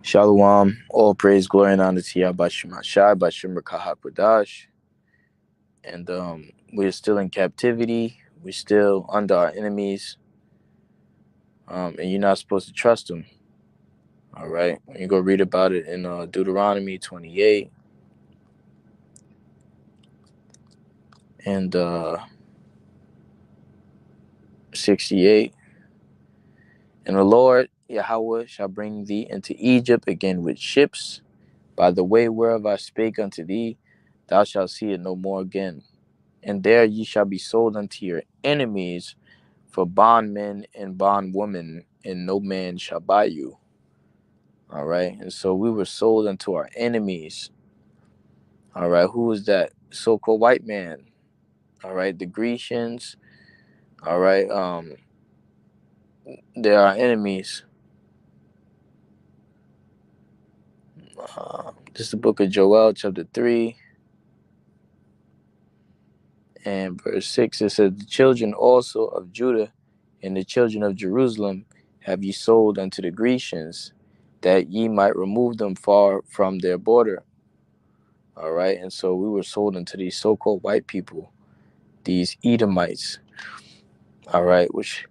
Shalom, all praise, glory, and honor to Yahweh Shai, Bashim Kahakwadash. And we're still in captivity. We're still under our enemies. And you're not supposed to trust them. All right? You go read about it in Deuteronomy 28 and 68. And the Lord, Yahweh, shall bring thee into Egypt again with ships, by the way whereof I spake unto thee, thou shalt see it no more again. And there ye shall be sold unto your enemies for bondmen and bondwomen, and no man shall buy you. All right. And so we were sold unto our enemies. All right. Who is that? So-called white man. All right. The Grecians. All right. They are our enemies. This is the book of Joel, chapter 3 and verse 6. It says, the children also of Judah and the children of Jerusalem have ye sold unto the Grecians, that ye might remove them far from their border. All right. And so we were sold into these so-called white people, these Edomites. All right. Which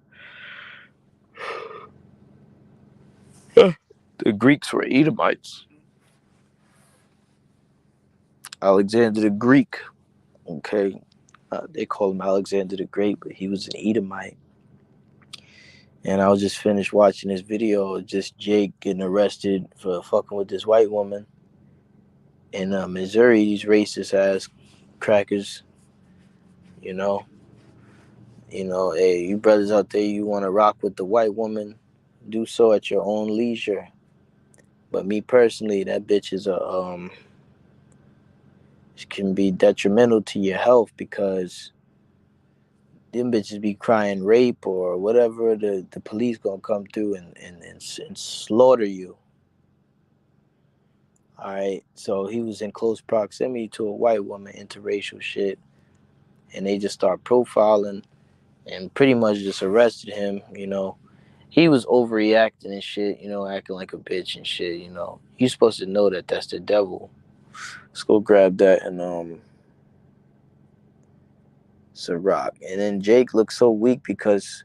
the Greeks were Edomites. Alexander the Greek. Okay. They call him Alexander the Great, but he was an Edomite. And I was just finished watching this video of just Jake getting arrested for fucking with this white woman in Missouri. These racist ass crackers, you know. Hey, you brothers out there, you want to rock with the white woman, do so at your own leisure. But me personally, that bitch is can be detrimental to your health, because them bitches be crying rape or whatever. The police gonna come through and slaughter you. All right, so he was in close proximity to a white woman, interracial shit, and they just start profiling and pretty much just arrested him. He was overreacting and shit, acting like a bitch and shit. You're supposed to know that that's the devil. Let's go grab that and Ciroc. And then Jake looked so weak because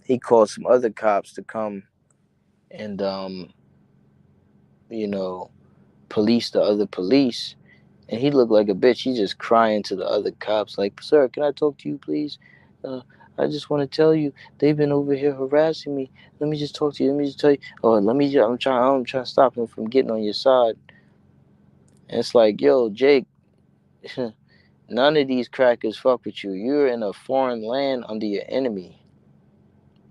he called some other cops to come and you know, police the other police. And he looked like a bitch. He just crying to the other cops, like, "Sir, can I talk to you, please? Uh, I just want to tell you they've been over here harassing me. Let me just talk to you. Let me just tell you. Oh, I'm trying to stop him from getting on your side." And it's like, yo, Jake, none of these crackers fuck with you. You're in a foreign land under your enemy.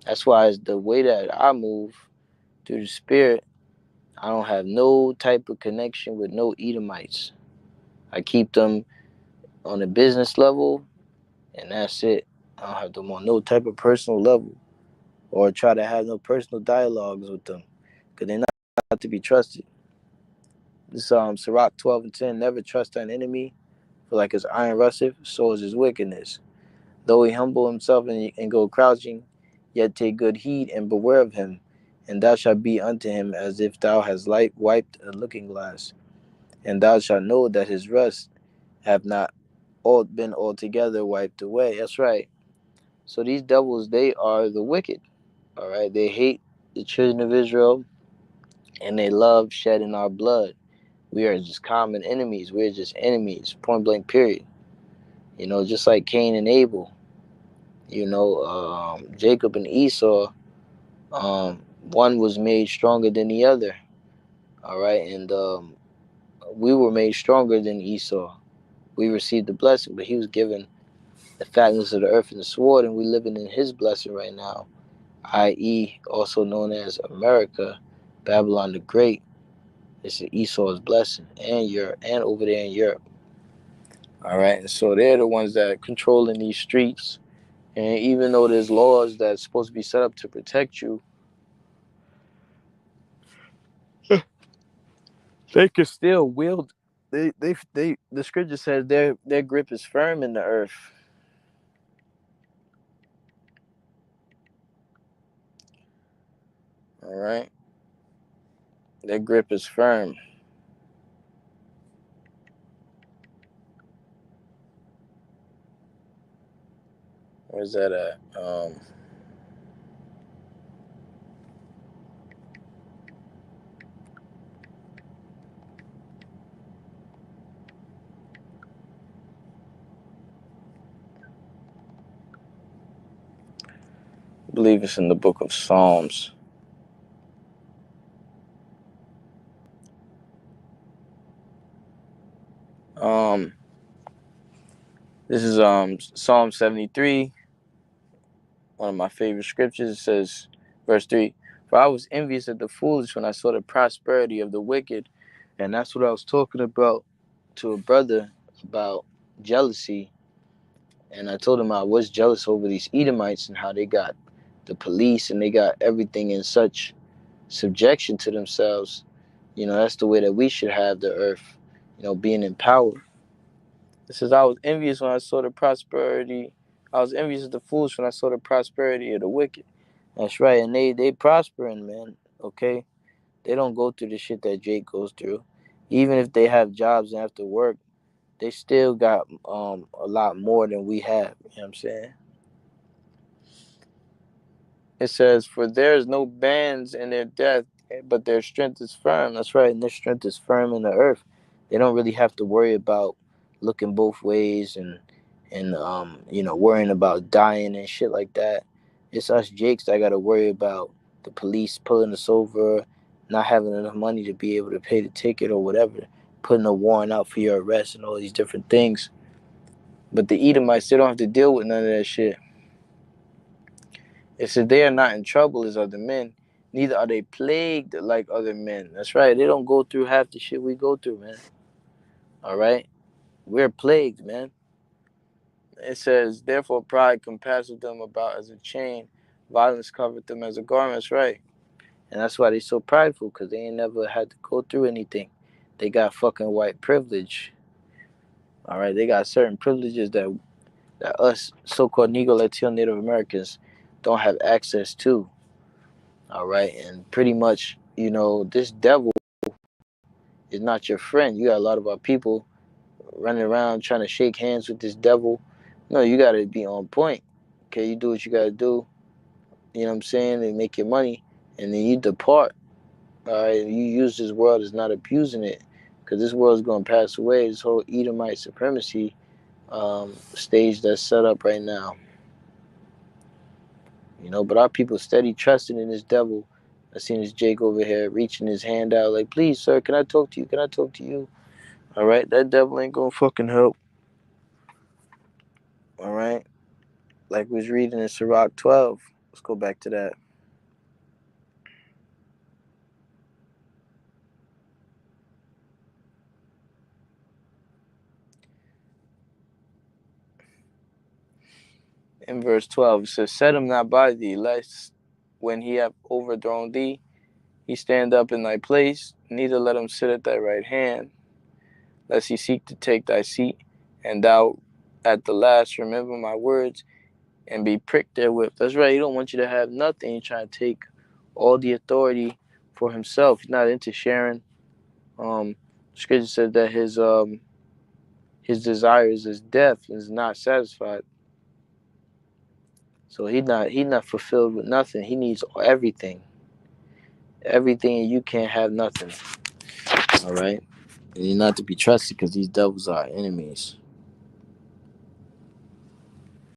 That's why it's the way that I move through the spirit. I don't have no type of connection with no Edomites. I keep them on a business level, and that's it. I don't have them on no type of personal level, or try to have no personal dialogues with them, because they're not to be trusted. This Sirach 12 and 10, never trust thine enemy, for like his iron rusteth, so is his wickedness. Though he humble himself and go crouching, yet take good heed and beware of him, and thou shalt be unto him as if thou hast light wiped a looking glass, and thou shalt know that his rust have not all been altogether wiped away. That's right. So these devils, they are the wicked. All right. They hate the children of Israel, and they love shedding our blood. We are just common enemies. We're just enemies, point blank, period. Just like Cain and Abel. Jacob and Esau, one was made stronger than the other. All right. And we were made stronger than Esau. We received the blessing, but he was given the fatness of the earth and the sword, and we're living in his blessing right now, i.e., also known as America, Babylon the Great. This is Esau's blessing, and Europe, and over there in Europe. All right, and so they're the ones that are controlling these streets. And even though there's laws that's supposed to be set up to protect you, they can still wield. They. The scripture says their grip is firm in the earth. All right. Their grip is firm. Where's that at? I believe it's in the book of Psalms. This is Psalm 73, one of my favorite scriptures. It says, verse 3, "For I was envious at the foolish when I saw the prosperity of the wicked." And that's what I was talking about to a brother about jealousy. And I told him I was jealous over these Edomites and how they got the police and they got everything in such subjection to themselves. You know, that's the way that we should have the earth, you know, being in power. It says, I was envious when I saw the prosperity. I was envious of the fools when I saw the prosperity of the wicked. That's right. And they prospering, man. Okay? They don't go through the shit that Jake goes through. Even if they have jobs and have to work, they still got a lot more than we have. You know what I'm saying? It says, "For there is no bands in their death, but their strength is firm." That's right, and their strength is firm in the earth. They don't really have to worry about looking both ways and you know, worrying about dying and shit like that. It's us Jakes that got to worry about the police pulling us over, not having enough money to be able to pay the ticket or whatever, putting a warrant out for your arrest and all these different things. But the Edomites, they don't have to deal with none of that shit. It says they are not in trouble as other men, neither are they plagued like other men. That's right. They don't go through half the shit we go through, man. All right? We're plagued, man. It says, therefore pride compasseth them about as a chain, violence covered them as a garment. That's right. And that's why they so prideful, because they ain't never had to go through anything. They got fucking white privilege. All right? They got certain privileges that us so-called Negro, Latino, Native Americans don't have access to. All right, and pretty much, you know, this devil is not your friend. You got a lot of our people running around trying to shake hands with this devil. No, you got to be on point. Okay, you do what you got to do. You know what I'm saying? And make your money, and then you depart. All right, you use this world as not abusing it, because this world is going to pass away. This whole Edomite supremacy stage that's set up right now. You know, but our people steady trusting in this devil. I seen this Jake over here reaching his hand out like, please, sir, can I talk to you? Can I talk to you? All right, that devil ain't gonna fucking help. All right, like we was reading in Sirach 12. Let's go back to that. In verse 12, it says, set him not by thee, lest when he have overthrown thee, he stand up in thy place, neither let him sit at thy right hand, lest he seek to take thy seat, and thou at the last remember my words and be pricked therewith. That's right. He don't want you to have nothing. He's trying to take all the authority for himself. He's not into sharing. Scripture said that his desires is death and is not satisfied. So he not fulfilled with nothing. He needs everything. Everything, and you can't have nothing. All right. And you're not to be trusted because these devils are enemies.